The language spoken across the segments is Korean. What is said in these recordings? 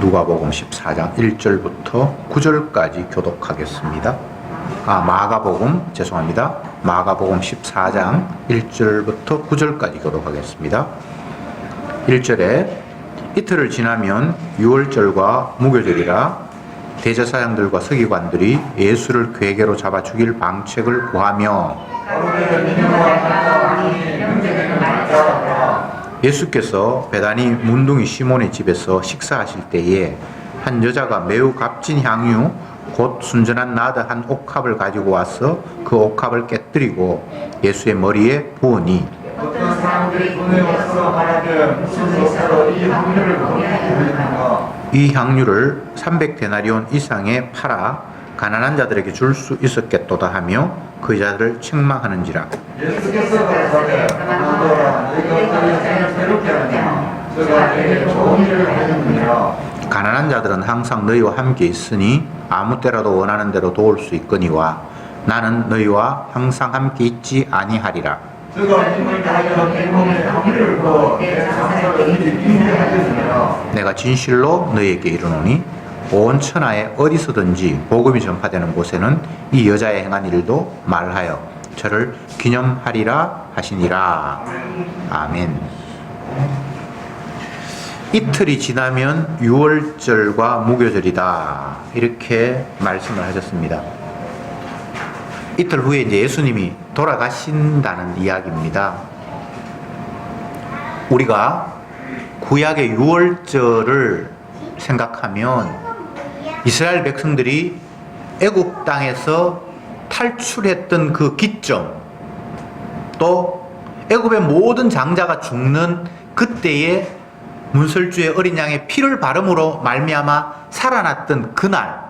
누가복음 14장 1절부터 9절까지 교독하겠습니다. 마가복음 14장 1절부터 9절까지 교독하겠습니다. 1절에 이틀을 지나면 유월절과 무교절이라 대제사장들과 서기관들이 예수를 궤계로 잡아 죽일 방책을 구하며 예수께서 베다니 문둥이 시몬의 집에서 식사하실 때에 한 여자가 매우 값진 향유 곧 순전한 나드 한 옥합을 가지고 와서 그 옥합을 깨뜨리고 예수의 머리에 부으니 어떤 사람들이 돈에 와서 말하되 무슨 역사로 이 향유를 보내주는가. 이 향유를 300데나리온 이상에 팔아 가난한 자들에게 줄 수 있었겠도다 하며 그 자들을 책망하는지라. 예수께서 가라사대 너희가 어떤 여자를 괴롭게 하느냐. 저가 내게 좋은 일을 해주느니라. 가난한 자들은 항상 너희와 함께 있으니 아무 때라도 원하는 대로 도울 수 있거니와 나는 너희와 항상 함께 있지 아니하리라. 저가 힘을 다하여 내 몸에 향유를 부어 내 자상을 인내하였느니라. 내가 진실로 너희에게 이르노니 온 천하에 어디서든지 복음이 전파되는 곳에는 이 여자의 행한 일도 말하여 저를 기념하리라 하시니라. 아멘. 이틀이 지나면 유월절과 무교절이다, 이렇게 말씀을 하셨습니다. 이틀 후에 이제 예수님이 돌아가신다는 이야기입니다. 우리가 구약의 유월절을 생각하면 이스라엘 백성들이 애굽 땅에서 탈출했던 그 기점, 또 애굽의 모든 장자가 죽는 그때의 문설주의 어린 양의 피를 바름으로 말미암아 살아났던 그날,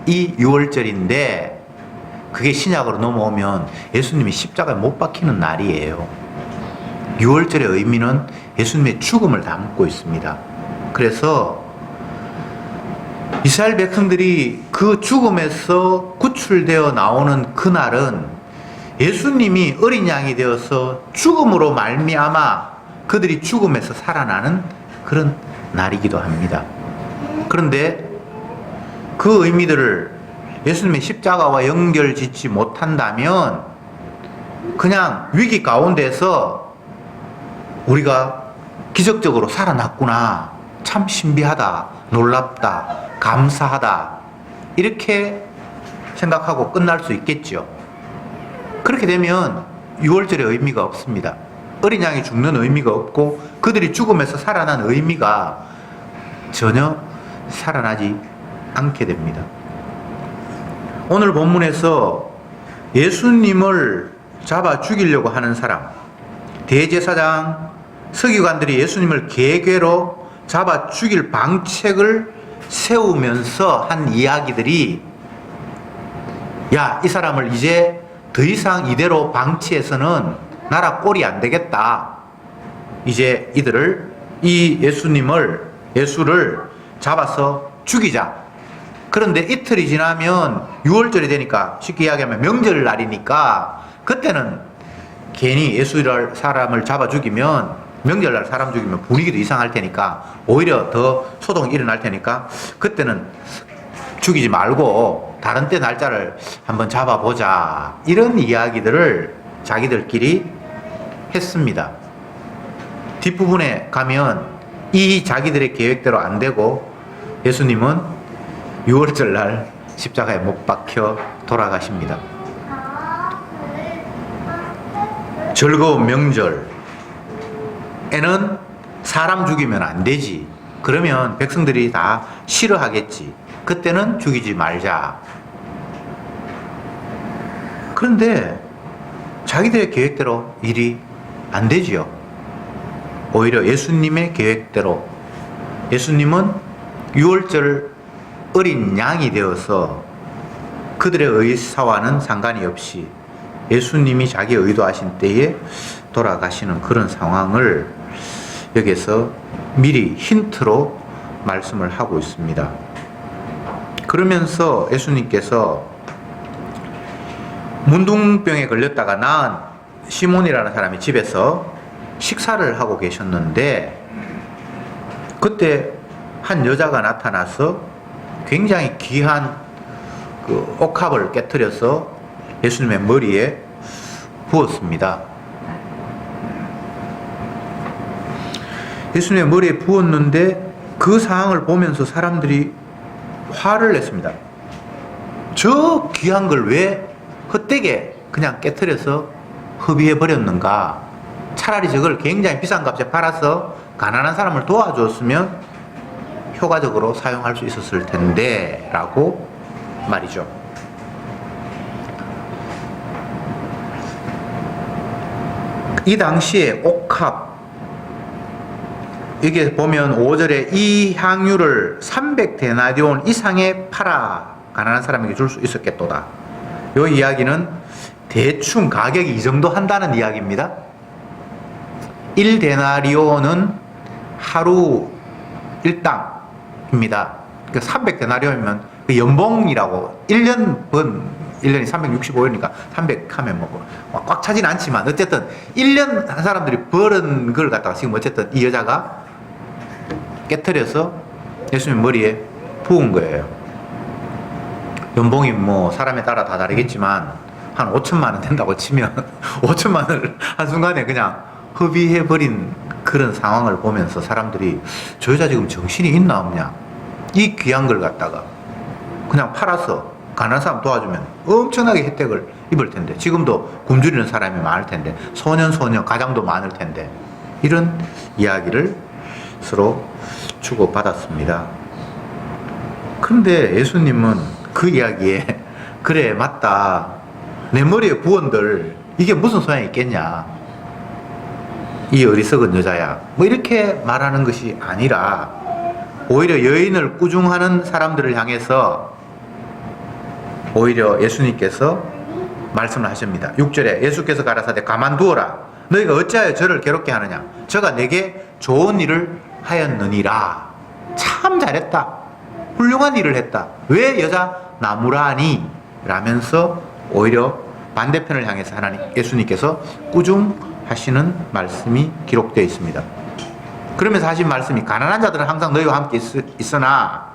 이 유월절인데 그게 신약으로 넘어오면 예수님이 십자가에 못 박히는 날이에요. 유월절의 의미는 예수님의 죽음을 담고 있습니다. 그래서 이스라엘 백성들이 그 죽음에서 구출되어 나오는 그날은 예수님이 어린 양이 되어서 죽음으로 말미암아 그들이 죽음에서 살아나는 그런 날이기도 합니다. 그런데 그 의미들을 예수님의 십자가와 연결짓지 못한다면 그냥 위기 가운데서 우리가 기적적으로 살아났구나, 참 신비하다, 놀랍다, 감사하다, 이렇게 생각하고 끝날 수 있겠죠. 그렇게 되면 유월절의 의미가 없습니다. 어린 양이 죽는 의미가 없고 그들이 죽음에서 살아난 의미가 전혀 살아나지 않게 됩니다. 오늘 본문에서 예수님을 잡아 죽이려고 하는 사람, 대제사장, 서기관들이 예수님을 계궤로 잡아 죽일 방책을 세우면서 한 이야기들이, 야, 이 사람을 이제 더 이상 이대로 방치해서는 나라 꼴이 안 되겠다. 이제 이 예수를 잡아서 죽이자. 그런데 이틀이 지나면 유월절이 되니까, 쉽게 이야기하면 명절날이니까, 그때는 괜히 사람을 잡아 죽이면, 명절날 사람 죽이면 분위기도 이상할 테니까 오히려 더 소동이 일어날 테니까 그때는 죽이지 말고 다른 때 날짜를 한번 잡아보자, 이런 이야기들을 자기들끼리 했습니다. 뒷부분에 가면 이 자기들의 계획대로 안 되고 예수님은 유월절날 십자가에 못 박혀 돌아가십니다. 즐거운 명절에는 사람 죽이면 안 되지. 그러면 백성들이 다 싫어하겠지. 그때는 죽이지 말자. 그런데 자기들의 계획대로 일이 안 되지요. 오히려 예수님의 계획대로, 예수님은 유월절 어린 양이 되어서 그들의 의사와는 상관이 없이 예수님이 자기 의도하신 때에 돌아가시는 그런 상황을 여기서 미리 힌트로 말씀을 하고 있습니다. 그러면서 예수님께서 문둥병에 걸렸다가 나은 시몬이라는 사람이 집에서 식사를 하고 계셨는데, 그때 한 여자가 나타나서 굉장히 귀한 그 옥합을 깨뜨려서 예수님의 머리에 부었습니다. 예수님의 머리에 부었는데 그 상황을 보면서 사람들이 화를 냈습니다. 저 귀한 걸 왜 헛되게 그냥 깨뜨려서 허비해 버렸는가? 차라리 저걸 굉장히 비싼 값에 팔아서 가난한 사람을 도와줬으면 효과적으로 사용할 수 있었을 텐데 라고 말이죠. 이 당시에 옥합, 이게 보면 5절에 이 향유를 300데나리온 이상에 팔아 가난한 사람에게 줄 수 있었겠도다. 이 이야기는 대충 가격이 이 정도 한다는 이야기입니다. 1데나리온은 하루 일당입니다. 그러니까 300데나리온이면 그 연봉이라고 1년 번 1년이 365일이니까 300 하면 뭐 꽉 차진 않지만 어쨌든 1년 한 사람들이 버는 걸 갖다가 지금 어쨌든 이 여자가 깨트려서 예수님 머리에 부은 거예요. 연봉이 뭐 사람에 따라 다 다르겠지만 한 5천만 원 된다고 치면 5천만 원을 한순간에 그냥 허비해버린 그런 상황을 보면서 사람들이 저 여자 지금 정신이 있나 없냐, 이 귀한 걸 갖다가 그냥 팔아서 가난한 사람 도와주면 엄청나게 혜택을 입을 텐데, 지금도 굶주리는 사람이 많을 텐데, 소년 가장도 많을 텐데, 이런 이야기를 서로 주고받았습니다. 그런데 예수님은 그 이야기에 그래 맞다, 내 머리에 부은들 이게 무슨 소용이 있겠냐, 이 어리석은 여자야, 뭐 이렇게 말하는 것이 아니라 오히려 여인을 꾸중하는 사람들을 향해서 오히려 예수님께서 말씀을 하십니다. 6절에 예수께서 가라사대 가만두어라, 너희가 어찌하여 저를 괴롭게 하느냐, 저가 내게 좋은 일을 하였느니라. 참 잘했다, 훌륭한 일을 했다, 왜 여자 나무라니? 라면서 오히려 반대편을 향해서 예수님께서 꾸중하시는 말씀이 기록되어 있습니다. 그러면서 하신 말씀이, 가난한 자들은 항상 너희와 함께 있으나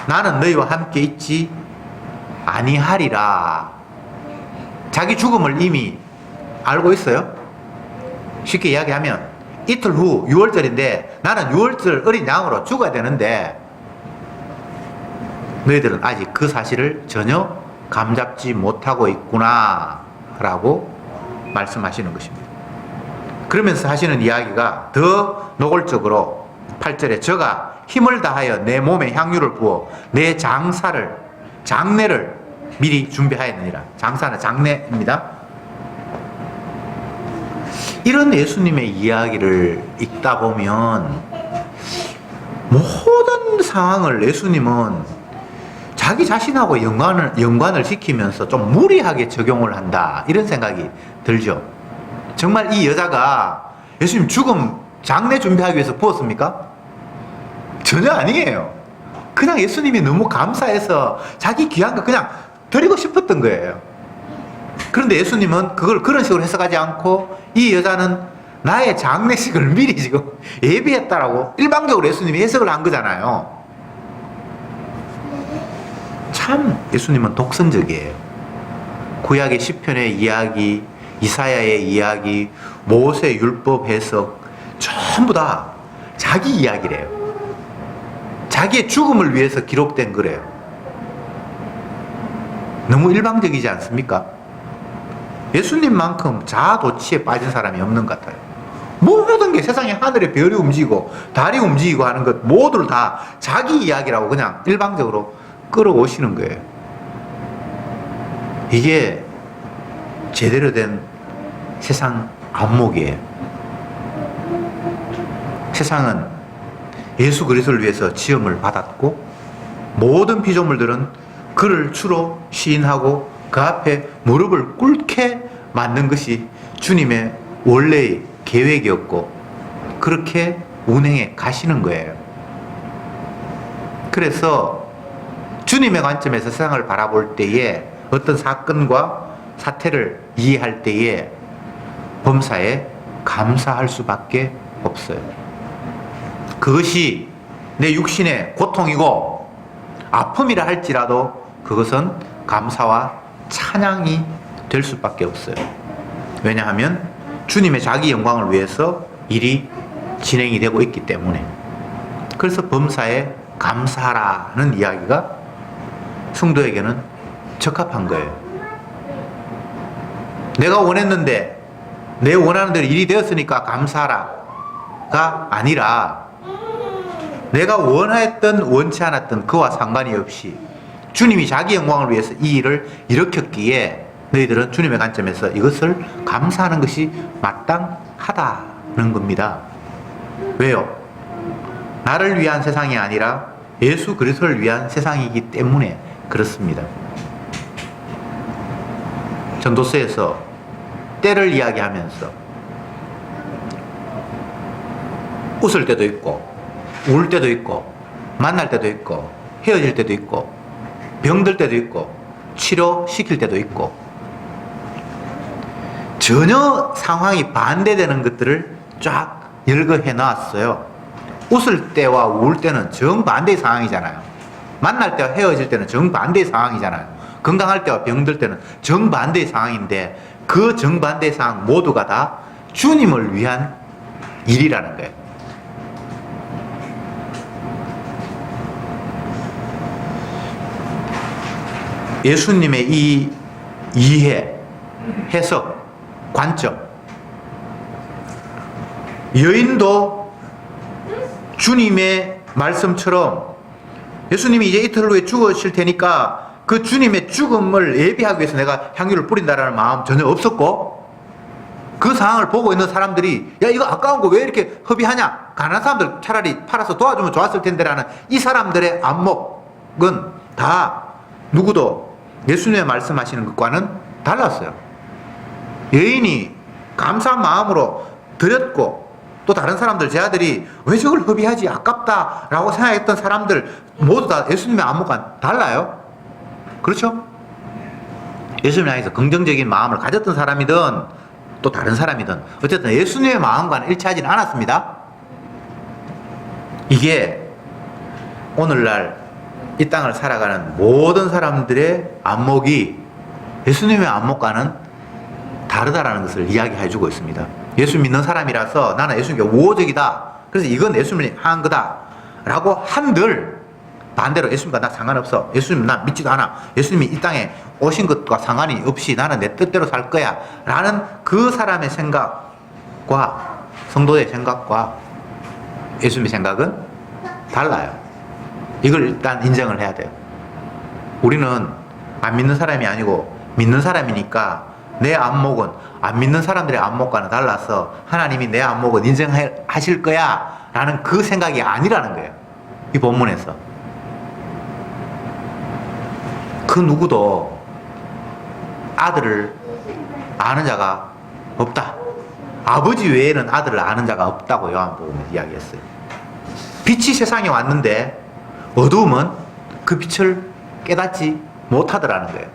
나는 너희와 함께 있지 아니하리라. 자기 죽음을 이미 알고 있어요. 쉽게 이야기하면 이틀 후 6월절인데 나는 6월절 어린 양으로 죽어야 되는데 너희들은 아직 그 사실을 전혀 감잡지 못하고 있구나 라고 말씀하시는 것입니다. 그러면서 하시는 이야기가 더 노골적으로 8절에 저가 힘을 다하여 내 몸에 향유를 부어 내 장례를 미리 준비하였느니라. 장사는 장례입니다. 이런 예수님의 이야기를 읽다 보면 모든 상황을 예수님은 자기 자신하고 연관을 시키면서 좀 무리하게 적용을 한다, 이런 생각이 들죠. 정말 이 여자가 예수님 죽음 장례 준비하기 위해서 부었습니까? 전혀 아니에요. 그냥 예수님이 너무 감사해서 자기 귀한 거 그냥 드리고 싶었던 거예요. 그런데 예수님은 그걸 그런 식으로 해석하지 않고 이 여자는 나의 장례식을 미리 지금 예비했다라고 일방적으로 예수님이 해석을 한 거잖아요. 참 예수님은 독선적이에요. 구약의 시편의 이야기, 이사야의 이야기, 모세 율법 해석 전부 다 자기 이야기래요. 자기의 죽음을 위해서 기록된 거래요. 너무 일방적이지 않습니까? 예수님만큼 자아도취에 빠진 사람이 없는 것 같아요. 모든 게 세상에 하늘에 별이 움직이고 달이 움직이고 하는 것 모두를 다 자기 이야기라고 그냥 일방적으로 끌어오시는 거예요. 이게 제대로 된 세상 안목이에요. 세상은 예수 그리스도를 위해서 지음을 받았고 모든 피조물들은 그를 주로 시인하고 그 앞에 무릎을 꿇게 만든 것이 주님의 원래의 계획이었고 그렇게 운행해 가시는 거예요. 그래서 주님의 관점에서 세상을 바라볼 때에 어떤 사건과 사태를 이해할 때에 범사에 감사할 수밖에 없어요. 그것이 내 육신의 고통이고 아픔이라 할지라도 그것은 감사와 찬양이 될 수밖에 없어요. 왜냐하면 주님의 자기 영광을 위해서 일이 진행이 되고 있기 때문에. 그래서 범사에 감사하라는 이야기가 성도에게는 적합한 거예요. 내가 원했는데 내 원하는 대로 일이 되었으니까 감사하라가 아니라 내가 원했던 원치 않았던 그와 상관이 없이 주님이 자기 영광을 위해서 이 일을 일으켰기에 너희들은 주님의 관점에서 이것을 감사하는 것이 마땅하다는 겁니다. 왜요? 나를 위한 세상이 아니라 예수 그리스도를 위한 세상이기 때문에 그렇습니다. 전도서에서 때를 이야기하면서 웃을 때도 있고 울 때도 있고 만날 때도 있고 헤어질 때도 있고 병들 때도 있고 치료시킬 때도 있고 전혀 상황이 반대되는 것들을 쫙 열거해 놨어요. 웃을 때와 울 때는 정반대의 상황이잖아요. 만날 때와 헤어질 때는 정반대의 상황이잖아요. 건강할 때와 병들 때는 정반대의 상황인데 그 정반대의 상황 모두가 다 주님을 위한 일이라는 거예요. 예수님의 이 이해, 해석, 관점. 여인도 주님의 말씀처럼 예수님이 이제 이틀 후에 죽으실 테니까 그 주님의 죽음을 예비하기 위해서 내가 향유를 뿌린다라는 마음 전혀 없었고, 그 상황을 보고 있는 사람들이 야 이거 아까운 거 왜 이렇게 허비하냐, 가난한 사람들 차라리 팔아서 도와주면 좋았을 텐데라는 이 사람들의 안목은 다 누구도 예수님의 말씀하시는 것과는 달랐어요. 여인이 감사한 마음으로 드렸고 또 다른 사람들, 제 아들이 왜 저걸 허비하지 아깝다라고 생각했던 사람들 모두 다 예수님의 안목과 달라요. 그렇죠? 예수님을 향해서 긍정적인 마음을 가졌던 사람이든 또 다른 사람이든 어쨌든 예수님의 마음과는 일치하지는 않았습니다. 이게 오늘날 이 땅을 살아가는 모든 사람들의 안목이 예수님의 안목과는 다르다라는 것을 이야기해 주고 있습니다. 예수 믿는 사람이라서 나는 예수님께 우호적이다, 그래서 이건 예수님이 한 거다 라고 한들, 반대로 예수님과 나 상관없어, 예수님 나 믿지도 않아, 예수님이 이 땅에 오신 것과 상관이 없이 나는 내 뜻대로 살 거야 라는 그 사람의 생각과 성도의 생각과 예수님의 생각은 달라요. 이걸 일단 인정을 해야 돼요. 우리는 안 믿는 사람이 아니고 믿는 사람이니까 내 안목은 안 믿는 사람들의 안목과는 달라서 하나님이 내 안목은 인정하실 거야 라는 그 생각이 아니라는 거예요. 이 본문에서 그 누구도 아들을 아는 자가 없다, 아버지 외에는 아들을 아는 자가 없다고 요한복음에 이야기했어요. 빛이 세상에 왔는데 어두움은 그 빛을 깨닫지 못하더라는 거예요.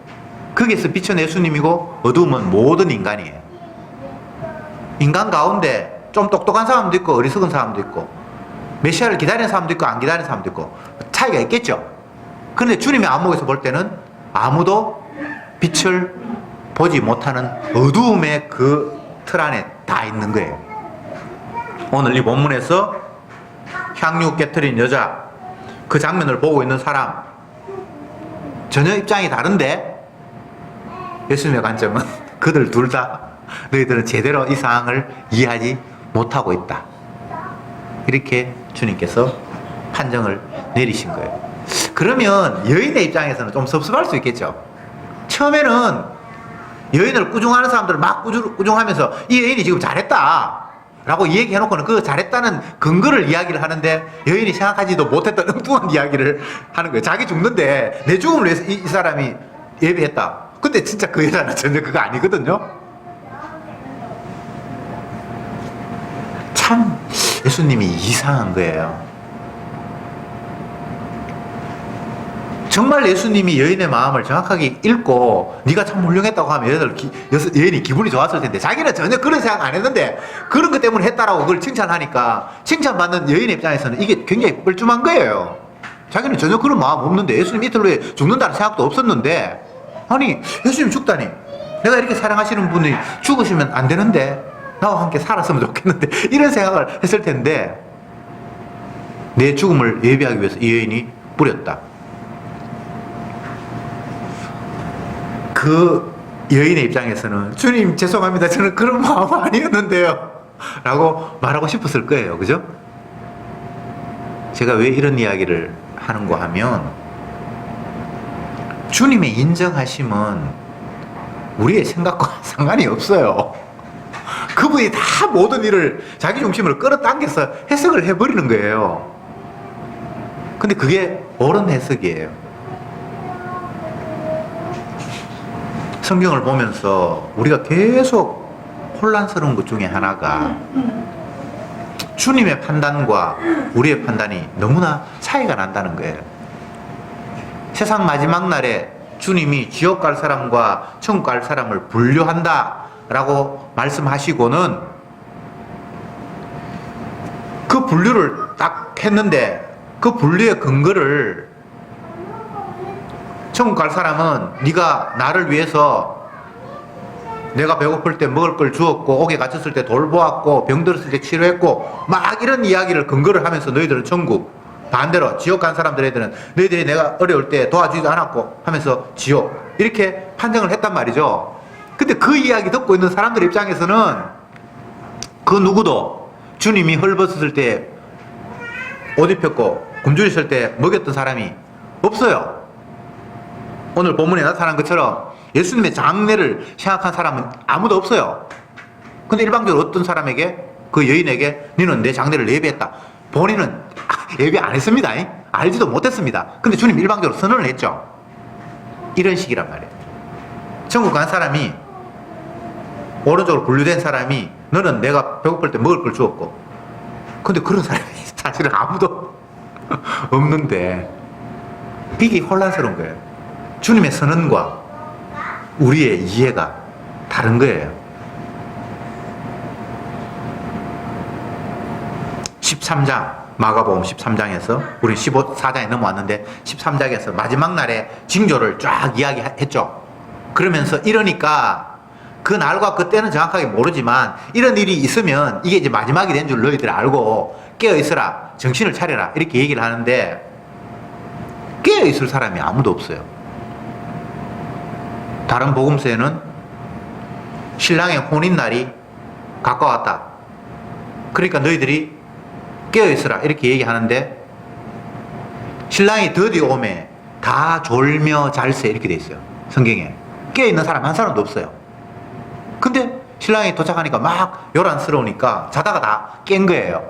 거기에서 빛은 예수님이고 어두움은 모든 인간이에요. 인간 가운데 좀 똑똑한 사람도 있고 어리석은 사람도 있고 메시아를 기다리는 사람도 있고 안 기다리는 사람도 있고 차이가 있겠죠. 그런데 주님의 안목에서 볼 때는 아무도 빛을 보지 못하는 어두움의 그 틀 안에 다 있는 거예요. 오늘 이 본문에서 향유 깨트린 여자, 그 장면을 보고 있는 사람 전혀 입장이 다른데 예수님의 관점은 그들 둘 다 너희들은 제대로 이 상황을 이해하지 못하고 있다, 이렇게 주님께서 판정을 내리신 거예요. 그러면 여인의 입장에서는 좀 섭섭할 수 있겠죠. 처음에는 여인을 꾸중하는 사람들을 막 꾸중하면서 이 여인이 지금 잘했다 라고 얘기해놓고는 그 잘했다는 근거를 이야기를 하는데 여인이 생각하지도 못했던 엉뚱한 이야기를 하는 거예요. 자기 죽는데 내 죽음을 위해서 이 사람이 예비했다. 근데 진짜 그 여자는 전혀 그거 아니거든요. 참 예수님이 이상한 거예요. 정말 예수님이 여인의 마음을 정확하게 읽고 네가 참 훌륭했다고 하면 여인이 기분이 좋았을 텐데 자기는 전혀 그런 생각 안 했는데 그런 것 때문에 했다라고 그걸 칭찬하니까 칭찬받는 여인의 입장에서는 이게 굉장히 뻘쭘한 거예요. 자기는 전혀 그런 마음 없는데 예수님 이틀 후에 죽는다는 생각도 없었는데 아니 예수님 죽다니 내가 이렇게 사랑하시는 분이 죽으시면 안 되는데 나와 함께 살았으면 좋겠는데 이런 생각을 했을 텐데 내 죽음을 예비하기 위해서 이 여인이 뿌렸다. 그 여인의 입장에서는 주님 죄송합니다. 저는 그런 마음 아니었는데요. 라고 말하고 싶었을 거예요. 그죠? 제가 왜 이런 이야기를 하는가 하면 주님의 인정하심은 우리의 생각과 상관이 없어요. 그분이 다 모든 일을 자기 중심으로 끌어당겨서 해석을 해버리는 거예요. 근데 그게 옳은 해석이에요. 성경을 보면서 우리가 계속 혼란스러운 것 중에 하나가 주님의 판단과 우리의 판단이 너무나 차이가 난다는 거예요. 세상 마지막 날에 주님이 지옥 갈 사람과 천국 갈 사람을 분류한다 라고 말씀하시고는 그 분류를 딱 했는데 그 분류의 근거를 천국 갈 사람은 네가 나를 위해서 내가 배고플 때 먹을 걸 주었고 옥에 갇혔을 때 돌보았고 병들었을 때 치료했고 막 이런 이야기를 근거를 하면서 너희들은 천국, 반대로 지옥 간 사람들에게는 너희들이 내가 어려울 때 도와주지도 않았고 하면서 지옥 이렇게 판정을 했단 말이죠. 근데 그 이야기 듣고 있는 사람들 입장에서는 그 누구도 주님이 헐벗었을 때 옷 입혔고 굶주려 있을 때 먹였던 사람이 없어요. 오늘 본문에 나타난 것처럼 예수님의 장례를 생각한 사람은 아무도 없어요. 근데 일방적으로 어떤 사람에게 그 여인에게 너는 내 장례를 예비했다. 본인은 예비 안 했습니다. 알지도 못했습니다. 근데 주님 일방적으로 선언을 했죠. 이런 식이란 말이에요. 천국 간 사람이 오른쪽으로 분류된 사람이 너는 내가 배고플 때 먹을 걸 주었고 근데 그런 사람이 사실은 아무도 없는데 이게 혼란스러운 거예요. 주님의 선언과 우리의 이해가 다른 거예요. 13장 마가복음 13장에서 우리 14장에 넘어왔는데 13장에서 마지막 날에 징조를 쫙 이야기했죠. 그러면서 이러니까 그 날과 그 때는 정확하게 모르지만 이런 일이 있으면 이게 이제 마지막이 된 줄 너희들 알고 깨어있으라 정신을 차려라 이렇게 얘기를 하는데 깨어있을 사람이 아무도 없어요. 다른 복음서에는 신랑의 혼인날이 가까웠다. 그러니까 너희들이 깨어있으라 이렇게 얘기하는데 신랑이 드디어 오매 다 졸며 잘세 이렇게 돼 있어요. 성경에 깨어있는 사람 한 사람도 없어요. 근데 신랑이 도착하니까 막 요란스러우니까 자다가 다 깬 거예요.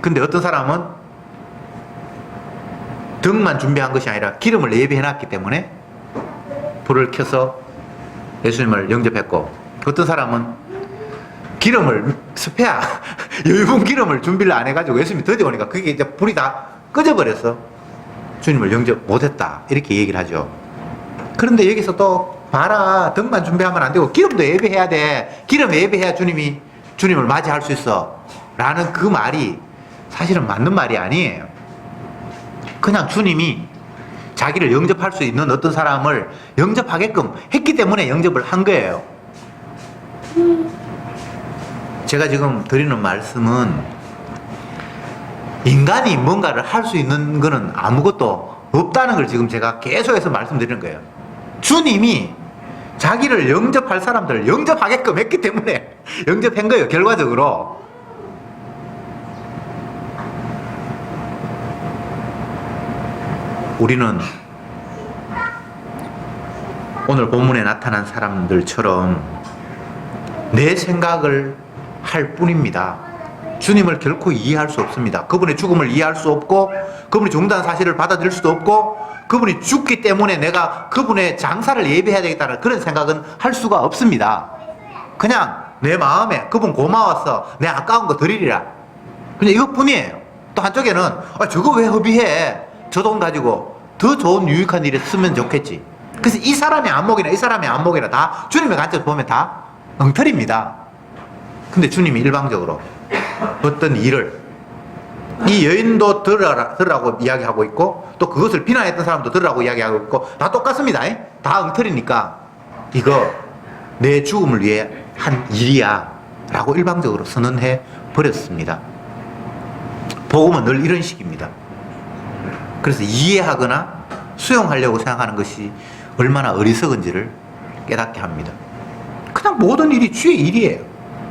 근데 어떤 사람은 등만 준비한 것이 아니라 기름을 예비해놨기 때문에 불을 켜서 예수님을 영접했고 어떤 사람은 기름을 스페어 여유분 기름을 준비를 안 해가지고 예수님이 드디어 오니까 그게 이제 불이 다 꺼져버려서 주님을 영접 못했다 이렇게 얘기를 하죠. 그런데 여기서 또 봐라 등만 준비하면 안 되고 기름도 예비해야 돼. 기름 예비해야 주님이 주님을 맞이할 수 있어 라는 그 말이 사실은 맞는 말이 아니에요. 그냥 주님이 자기를 영접할 수 있는 어떤 사람을 영접하게끔 했기 때문에 영접을 한 거예요. 제가 지금 드리는 말씀은 인간이 뭔가를 할 수 있는 거는 아무것도 없다는 걸 지금 제가 계속해서 말씀드리는 거예요. 주님이 자기를 영접할 사람들을 영접하게끔 했기 때문에 영접한 거예요. 결과적으로. 우리는 오늘 본문에 나타난 사람들처럼 내 생각을 할 뿐입니다. 주님을 결코 이해할 수 없습니다. 그분의 죽음을 이해할 수 없고 그분이 죽는다는 사실을 받아들일 수도 없고 그분이 죽기 때문에 내가 그분의 장사를 예비해야 되겠다는 그런 생각은 할 수가 없습니다. 그냥 내 마음에 그분 고마워서 내 아까운 거 드리리라. 그냥 이것뿐이에요. 또 한쪽에는 저거 왜 허비해? 저 돈 가지고 더 좋은 유익한 일에 쓰면 좋겠지. 그래서 이 사람의 안목이나 이 사람의 안목이나 다 주님의 관점에서 보면 다 엉터리입니다. 근데 주님이 일방적으로 어떤 일을 이 여인도 들으라고 이야기하고 있고 또 그것을 비난했던 사람도 들으라고 이야기하고 있고 다 똑같습니다. 다 엉터리니까 이거 내 죽음을 위해 한 일이야 라고 일방적으로 선언해 버렸습니다. 복음은 늘 이런 식입니다. 그래서 이해하거나 수용하려고 생각하는 것이 얼마나 어리석은지를 깨닫게 합니다. 그냥 모든 일이 주의 일이에요.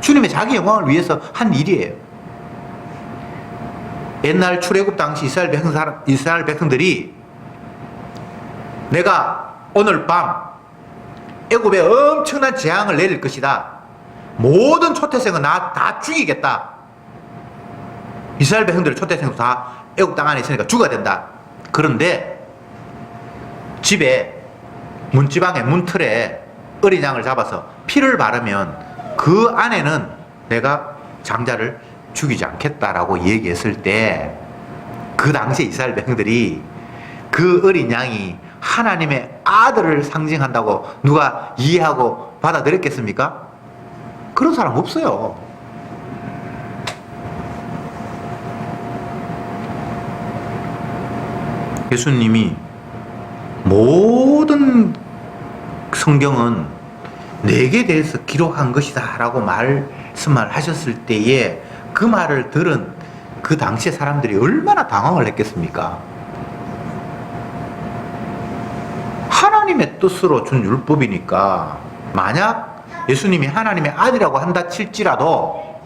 주님의 자기 영광을 위해서 한 일이에요. 옛날 출애굽 당시 이스라엘 백성들이 내가 오늘 밤 애굽에 엄청난 재앙을 내릴 것이다. 모든 초태생은 나 다 죽이겠다. 이스라엘 백성들의 초태생도 다 애굽 땅 안에 있으니까 죽어야 된다. 그런데 집에 문지방에 문틀에 어린 양을 잡아서 피를 바르면 그 안에는 내가 장자를 죽이지 않겠다라고 얘기했을 때 그 당시에 이스라엘 백성들이 그 어린 양이 하나님의 아들을 상징한다고 누가 이해하고 받아들였겠습니까? 그런 사람 없어요. 예수님이 모든 성경은 내게 대해서 기록한 것이다 라고 말씀을 하셨을 때에 그 말을 들은 그 당시의 사람들이 얼마나 당황을 했겠습니까? 하나님의 뜻으로 준 율법이니까 만약 예수님이 하나님의 아들이라고 한다 칠지라도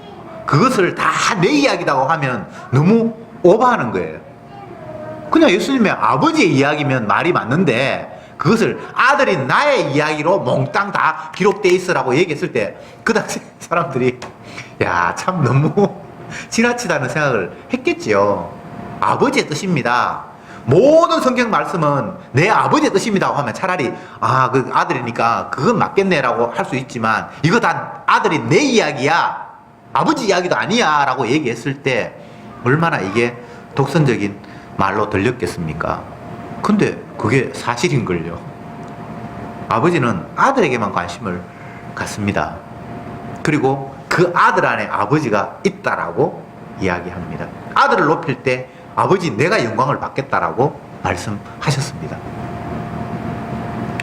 그것을 다 내 이야기라고 하면 너무 오버하는 거예요. 그냥 예수님의 아버지의 이야기면 말이 맞는데 그것을 아들인 나의 이야기로 몽땅 다 기록되어 있으라고 얘기했을 때 그 당시 사람들이 야, 참 너무 지나치다는 생각을 했겠지요. 아버지의 뜻입니다. 모든 성경 말씀은 내 아버지의 뜻입니다 하면 차라리 그 아들이니까 그건 맞겠네라고 할 수 있지만 이거 다 아들이 내 이야기야, 아버지 이야기도 아니야 라고 얘기했을 때 얼마나 이게 독선적인 말로 들렸겠습니까? 근데 그게 사실인걸요. 아버지는 아들에게만 관심을 갖습니다. 그리고 그 아들 안에 아버지가 있다라고 이야기합니다. 아들을 높일 때 아버지 내가 영광을 받겠다라고 말씀하셨습니다.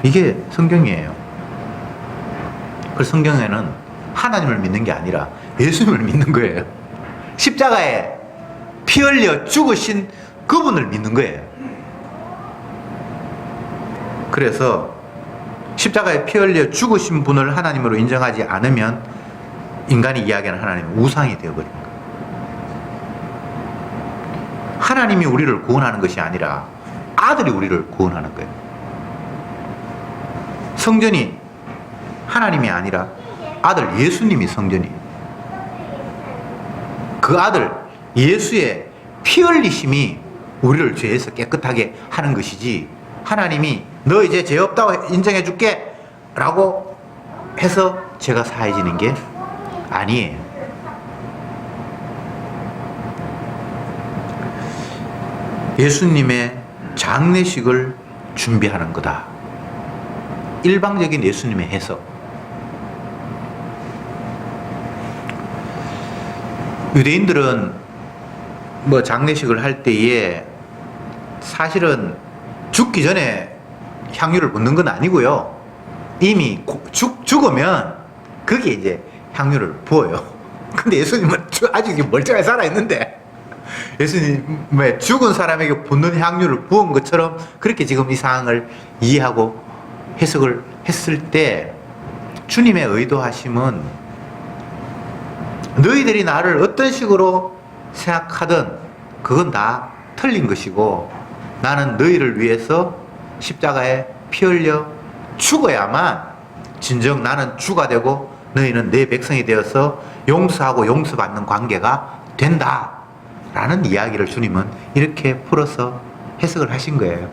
이게 성경이에요. 그 성경에는 하나님을 믿는 게 아니라 예수님을 믿는 거예요. 십자가에 피 흘려 죽으신 그분을 믿는 거예요. 그래서 십자가에 피 흘려 죽으신 분을 하나님으로 인정하지 않으면 인간이 이야기하는 하나님은 우상이 되어버립니다. 하나님이 우리를 구원하는 것이 아니라 아들이 우리를 구원하는 거예요. 성전이 하나님이 아니라 아들 예수님이 성전이에요. 그 아들 예수의 피 흘리심이 우리를 죄에서 깨끗하게 하는 것이지 하나님이 너 이제 죄 없다고 인정해 줄게 라고 해서 죄가 사해지는 게 아니에요. 예수님의 장례식을 준비하는 거다. 일방적인 예수님의 해석. 유대인들은 뭐 장례식을 할 때에 사실은 죽기 전에 향유를 붓는 건 아니고요. 이미 죽으면 거기에 이제 향유를 부어요. 근데 예수님은 아직 멀쩡하게 살아있는데 예수님의 죽은 사람에게 붓는 향유를 부은 것처럼 그렇게 지금 이 상황을 이해하고 해석을 했을 때 주님의 의도하심은 너희들이 나를 어떤 식으로 생각하든 그건 다 틀린 것이고 나는 너희를 위해서 십자가에 피 흘려 죽어야만 진정 나는 주가 되고 너희는 내 백성이 되어서 용서하고 용서받는 관계가 된다 라는 이야기를 주님은 이렇게 풀어서 해석을 하신 거예요.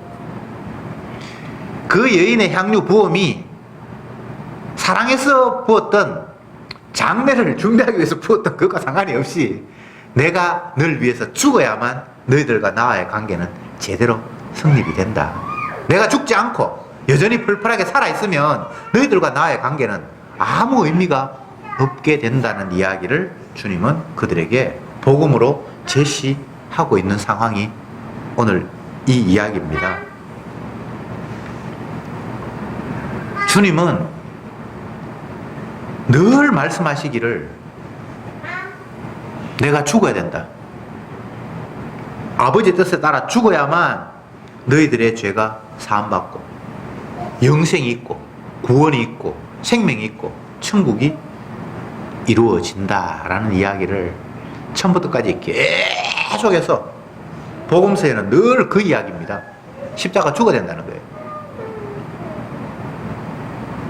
그 여인의 향유 부음이 사랑해서 부었던 장례를 준비하기 위해서 부었던 그것과 상관이 없이 내가 널 위해서 죽어야만 너희들과 나와의 관계는 제대로 성립이 된다. 내가 죽지 않고 여전히 펄펄하게 살아있으면 너희들과 나의 관계는 아무 의미가 없게 된다는 이야기를 주님은 그들에게 복음으로 제시하고 있는 상황이 오늘 이 이야기입니다. 주님은 늘 말씀하시기를 내가 죽어야 된다. 아버지 뜻에 따라 죽어야만 너희들의 죄가 사함받고 영생이 있고 구원이 있고 생명이 있고 천국이 이루어진다라는 이야기를 처음부터까지 계속해서 복음서에는 늘 그 이야기입니다. 십자가 죽어야 된다는 거예요.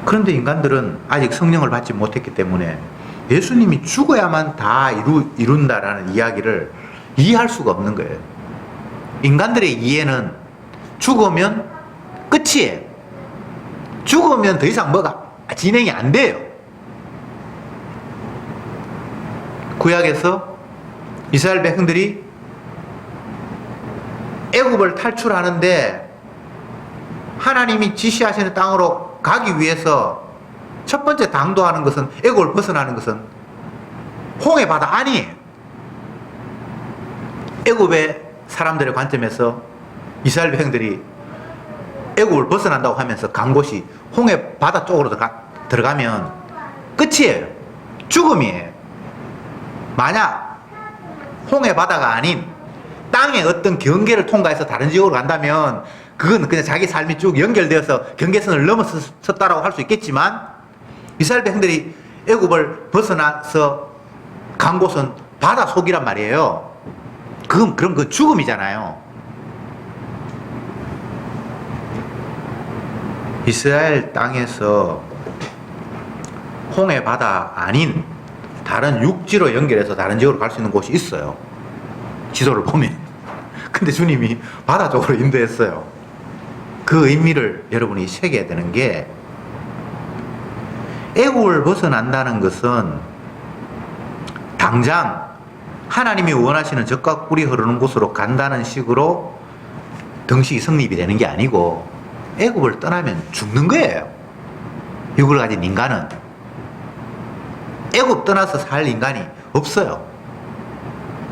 그런데 인간들은 아직 성령을 받지 못했기 때문에 예수님이 죽어야만 다 이룬다라는 이야기를 이해할 수가 없는 거예요. 인간들의 이해는 죽으면 끝이에요. 죽으면 더 이상 뭐가 진행이 안 돼요. 구약에서 이스라엘 백성들이 애굽을 탈출하는데 하나님이 지시하시는 땅으로 가기 위해서 첫 번째 당도하는 것은, 애굽을 벗어나는 것은 홍해 바다 아니에요. 애굽의 사람들의 관점에서 이스라엘 백성들이 애굽을 벗어난다고 하면서 간 곳이 홍해 바다 쪽으로 들어가면 끝이에요. 죽음이에요. 만약 홍해 바다가 아닌 땅의 어떤 경계를 통과해서 다른 지역으로 간다면 그건 그냥 자기 삶이 쭉 연결되어서 경계선을 넘어섰다라고 할 수 있겠지만, 이스라엘 백성들이 애굽을 벗어나서 간 곳은 바다 속이란 말이에요. 그럼 그 죽음이잖아요. 이스라엘 땅에서 홍해 바다 아닌 다른 육지로 연결해서 다른 지역으로 갈 수 있는 곳이 있어요. 지도를 보면. 근데 주님이 바다 쪽으로 인도했어요. 그 의미를 여러분이 새겨야 되는 게, 애굽을 벗어난다는 것은 당장 하나님이 원하시는 젖과 꿀이 흐르는 곳으로 간다는 식으로 등식이 성립이 되는 게 아니고, 애굽을 떠나면 죽는 거예요. 육을 가진 인간은. 애굽 떠나서 살 인간이 없어요.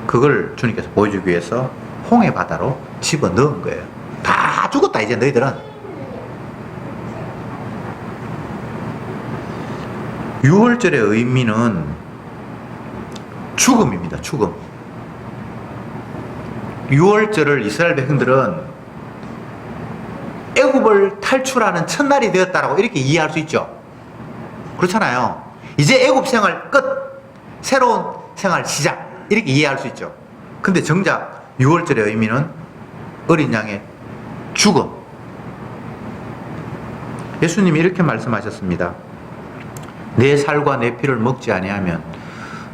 그걸 주님께서 보여주기 위해서 홍해 바다로 집어넣은 거예요. 다 죽었다 이제 너희들은. 유월절의 의미는 죽음입니다. 죽음. 유월절을 이스라엘 백성들은 애굽을 탈출하는 첫날이 되었다라고 이렇게 이해할 수 있죠. 그렇잖아요. 이제 애굽 생활 끝, 새로운 생활 시작, 이렇게 이해할 수 있죠. 근데 정작 유월절의 의미는 어린 양의 죽음. 예수님이 이렇게 말씀하셨습니다. 내 살과 내 피를 먹지 아니하면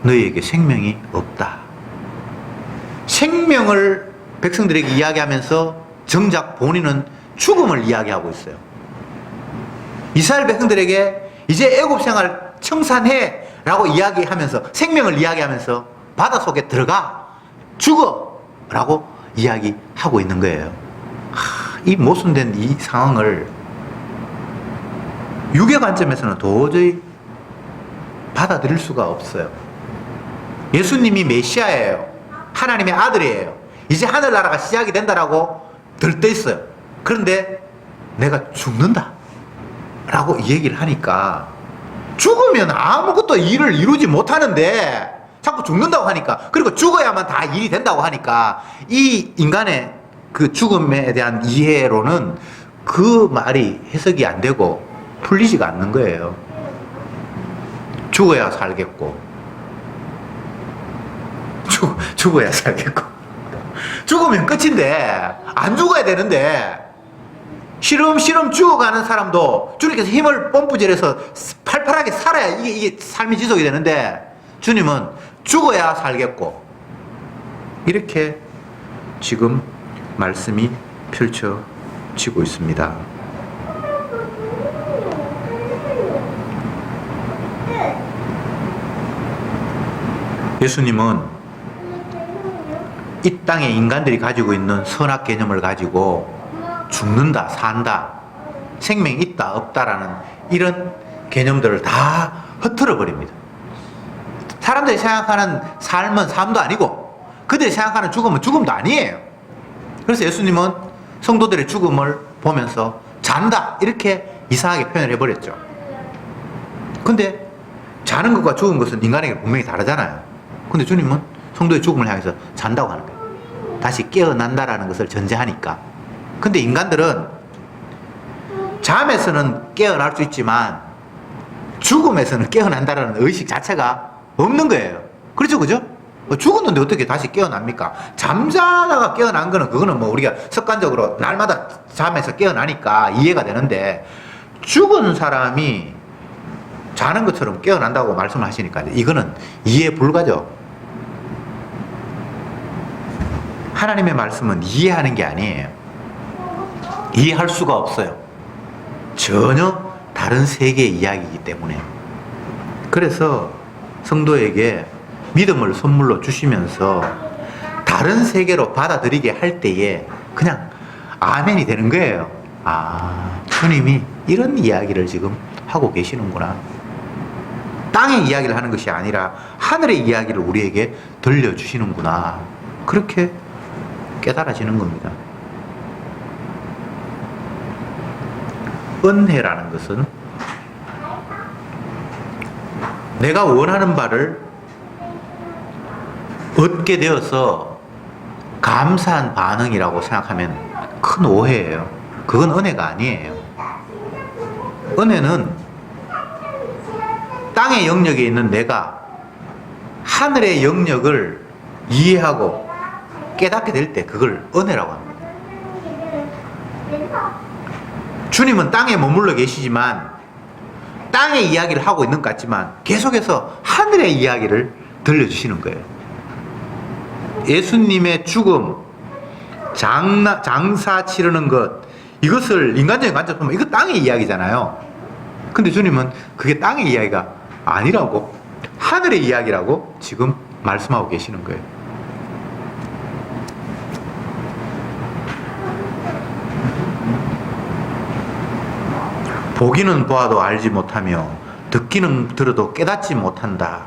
너희에게 생명이 없다. 생명을 백성들에게 이야기하면서 정작 본인은 죽음을 이야기하고 있어요. 이스라엘 백성들에게 이제 애굽 생활 청산해 라고 이야기하면서, 생명을 이야기하면서 바닷속에 들어가 죽어 라고 이야기하고 있는 거예요. 이 모순된 이 상황을 육의 관점에서는 도저히 받아들일 수가 없어요. 예수님이 메시아예요. 하나님의 아들이에요. 이제 하늘나라가 시작이 된다라고 들떠있어요. 그런데 내가 죽는다 라고 이 얘기를 하니까, 죽으면 아무것도 일을 이루지 못하는데 자꾸 죽는다고 하니까, 그리고 죽어야만 다 일이 된다고 하니까, 이 인간의 그 죽음에 대한 이해로는 그 말이 해석이 안 되고 풀리지가 않는 거예요. 죽어야 살겠고, 죽어야 살겠고, 죽으면 끝인데 안 죽어야 되는데, 시름시름 죽어가는 사람도 주님께서 힘을 뽐뿌질해서 팔팔하게 살아야 이게 삶이 지속이 되는데, 주님은 죽어야 살겠고, 이렇게 지금 말씀이 펼쳐지고 있습니다. 예수님은 이 땅의 인간들이 가지고 있는 선악 개념을 가지고 죽는다, 산다, 생명이 있다, 없다라는 이런 개념들을 다 흐트러 버립니다. 사람들이 생각하는 삶은 삶도 아니고 그들이 생각하는 죽음은 죽음도 아니에요. 그래서 예수님은 성도들의 죽음을 보면서 잔다 이렇게 이상하게 표현을 해버렸죠. 근데 자는 것과 죽은 것은 인간에게 분명히 다르잖아요. 근데 주님은 성도의 죽음을 향해서 잔다고 하는 거예요. 다시 깨어난다라는 것을 전제하니까. 근데 인간들은 잠에서는 깨어날 수 있지만 죽음에서는 깨어난다라는 의식 자체가 없는 거예요. 그렇죠, 그죠? 죽었는데 어떻게 다시 깨어납니까? 잠자다가 깨어난 거는 그거는 뭐 우리가 습관적으로 날마다 잠에서 깨어나니까 이해가 되는데, 죽은 사람이 자는 것처럼 깨어난다고 말씀을 하시니까 이거는 이해 불가죠. 하나님의 말씀은 이해하는 게 아니에요. 이해할 수가 없어요. 전혀 다른 세계의 이야기이기 때문에. 그래서 성도에게 믿음을 선물로 주시면서 다른 세계로 받아들이게 할 때에 그냥 아멘이 되는 거예요. 아, 주님이 이런 이야기를 지금 하고 계시는구나. 땅의 이야기를 하는 것이 아니라 하늘의 이야기를 우리에게 들려주시는구나. 그렇게 깨달아지는 겁니다. 은혜라는 것은 내가 원하는 바를 얻게 되어서 감사한 반응이라고 생각하면 큰 오해예요. 그건 은혜가 아니에요. 은혜는 땅의 영역에 있는 내가 하늘의 영역을 이해하고 깨닫게 될 때 그걸 은혜라고 합니다. 주님은 땅에 머물러 계시지만 땅의 이야기를 하고 있는 것 같지만 계속해서 하늘의 이야기를 들려주시는 거예요. 예수님의 죽음, 장사 치르는 것, 이것을 인간적인 관점에서 보면 이거 땅의 이야기잖아요. 근데 주님은 그게 땅의 이야기가 아니라고, 하늘의 이야기라고 지금 말씀하고 계시는 거예요. 보기는 보아도 알지 못하며 듣기는 들어도 깨닫지 못한다.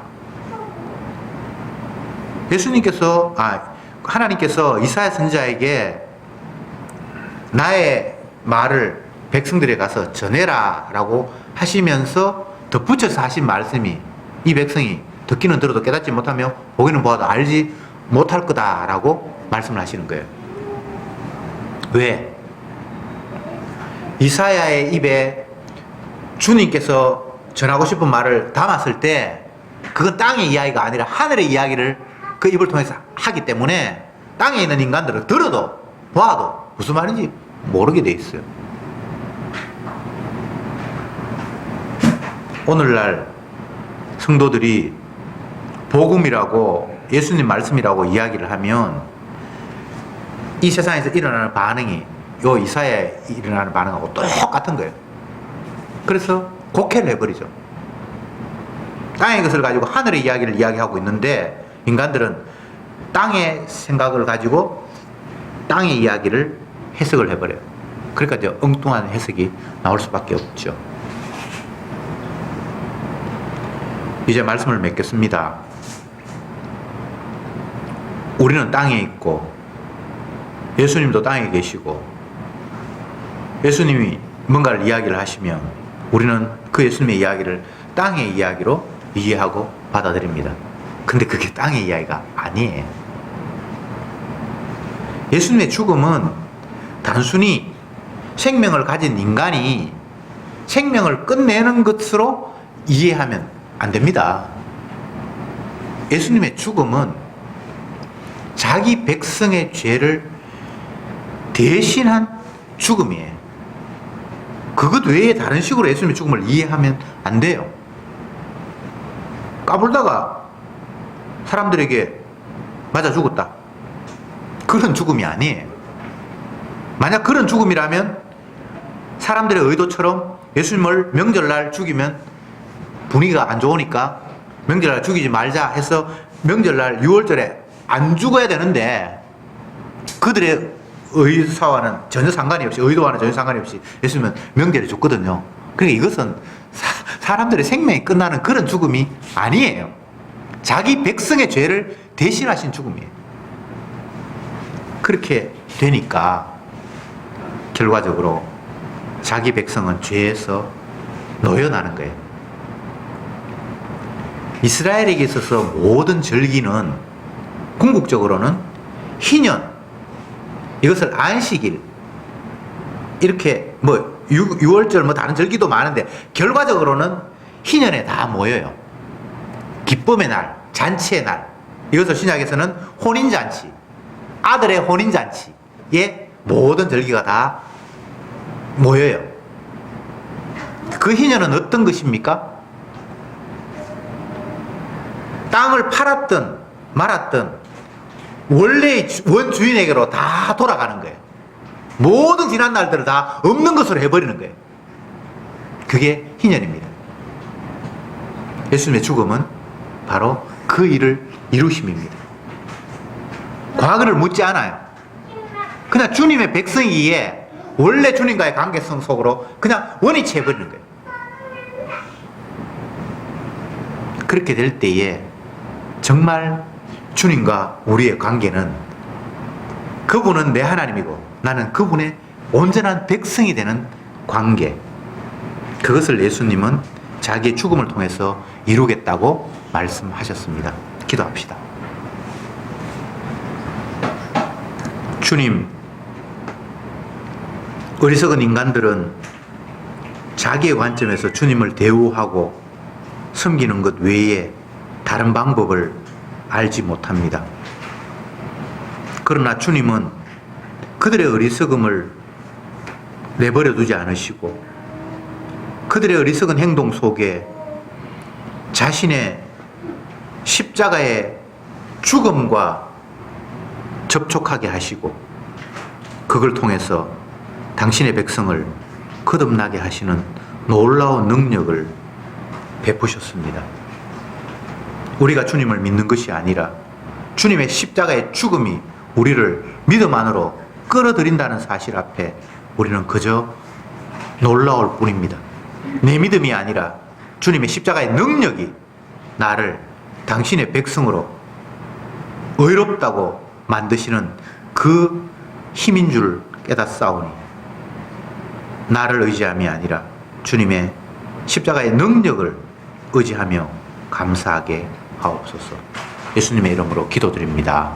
하나님께서 이사야 선지자에게 나의 말을 백성들에 가서 전해라 라고 하시면서 덧붙여서 하신 말씀이, 이 백성이 듣기는 들어도 깨닫지 못하며 보기는 보아도 알지 못할 거다 라고 말씀을 하시는 거예요. 왜? 이사야의 입에 주님께서 전하고 싶은 말을 담았을 때 그건 땅의 이야기가 아니라 하늘의 이야기를 그 입을 통해서 하기 때문에 땅에 있는 인간들은 들어도 봐도 무슨 말인지 모르게 돼 있어요. 오늘날 성도들이 복음이라고 예수님 말씀이라고 이야기를 하면 이 세상에서 일어나는 반응이 요 이사야에 일어나는 반응하고 똑같은 거예요. 그래서 곡해를 해버리죠. 땅의 것을 가지고 하늘의 이야기를 이야기하고 있는데 인간들은 땅의 생각을 가지고 땅의 이야기를 해석을 해버려요. 그러니까 이제 엉뚱한 해석이 나올 수밖에 없죠. 이제 말씀을 맺겠습니다. 우리는 땅에 있고 예수님도 땅에 계시고 예수님이 뭔가를 이야기를 하시면 우리는 그 예수님의 이야기를 땅의 이야기로 이해하고 받아들입니다. 근데 그게 땅의 이야기가 아니에요. 예수님의 죽음은 단순히 생명을 가진 인간이 생명을 끝내는 것으로 이해하면 안 됩니다. 예수님의 죽음은 자기 백성의 죄를 대신한 죽음이에요. 그것 외에 다른 식으로 예수님의 죽음을 이해하면 안 돼요. 까불다가 사람들에게 맞아 죽었다. 그런 죽음이 아니에요. 만약 그런 죽음이라면 사람들의 의도처럼 예수님을 명절날 죽이면 분위기가 안 좋으니까 명절날 죽이지 말자 해서 명절날 6월절에 안 죽어야 되는데 그들의 의사와는 전혀 상관이 없이, 의도와는 전혀 상관이 없이 예수님은 명제를 줬거든요. 그러니까 이것은 사람들의 생명이 끝나는 그런 죽음이 아니에요. 자기 백성의 죄를 대신하신 죽음이에요. 그렇게 되니까 결과적으로 자기 백성은 죄에서 놓여나는 거예요. 이스라엘에게 있어서 모든 절기는 궁극적으로는 희년, 이것을 안식일, 이렇게 뭐 6월절 뭐 다른 절기도 많은데 결과적으로는 희년에 다 모여요. 기쁨의 날, 잔치의 날, 이것을 신약에서는 혼인잔치, 아들의 혼인잔치에 모든 절기가 다 모여요. 그 희년은 어떤 것입니까? 땅을 팔았든 말았든 원래의 원주인에게로 다 돌아가는 거예요. 모든 지난 날들을 다 없는 것으로 해버리는 거예요. 그게 희년입니다. 예수님의 죽음은 바로 그 일을 이루심입니다. 과거를 묻지 않아요. 그냥 주님의 백성이기에 원래 주님과의 관계성 속으로 그냥 원위치 해버리는 거예요. 그렇게 될 때에 정말 주님과 우리의 관계는 그분은 내 하나님이고 나는 그분의 온전한 백성이 되는 관계, 그것을 예수님은 자기의 죽음을 통해서 이루겠다고 말씀하셨습니다. 기도합시다. 주님, 어리석은 인간들은 자기의 관점에서 주님을 대우하고 섬기는 것 외에 다른 방법을 알지 못합니다. 그러나 주님은 그들의 어리석음을 내버려 두지 않으시고 그들의 어리석은 행동 속에 자신의 십자가의 죽음과 접촉하게 하시고 그걸 통해서 당신의 백성을 거듭나게 하시는 놀라운 능력을 베푸셨습니다. 우리가 주님을 믿는 것이 아니라 주님의 십자가의 죽음이 우리를 믿음 안으로 끌어들인다는 사실 앞에 우리는 그저 놀라울 뿐입니다. 내 믿음이 아니라 주님의 십자가의 능력이 나를 당신의 백성으로 의롭다고 만드시는 그 힘인 줄 깨닫사오니 나를 의지함이 아니라 주님의 십자가의 능력을 의지하며 감사하게 하옵소서. 예수님의 이름으로 기도드립니다.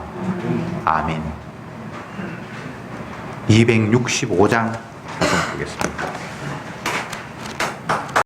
아멘. 265장 보겠습니다.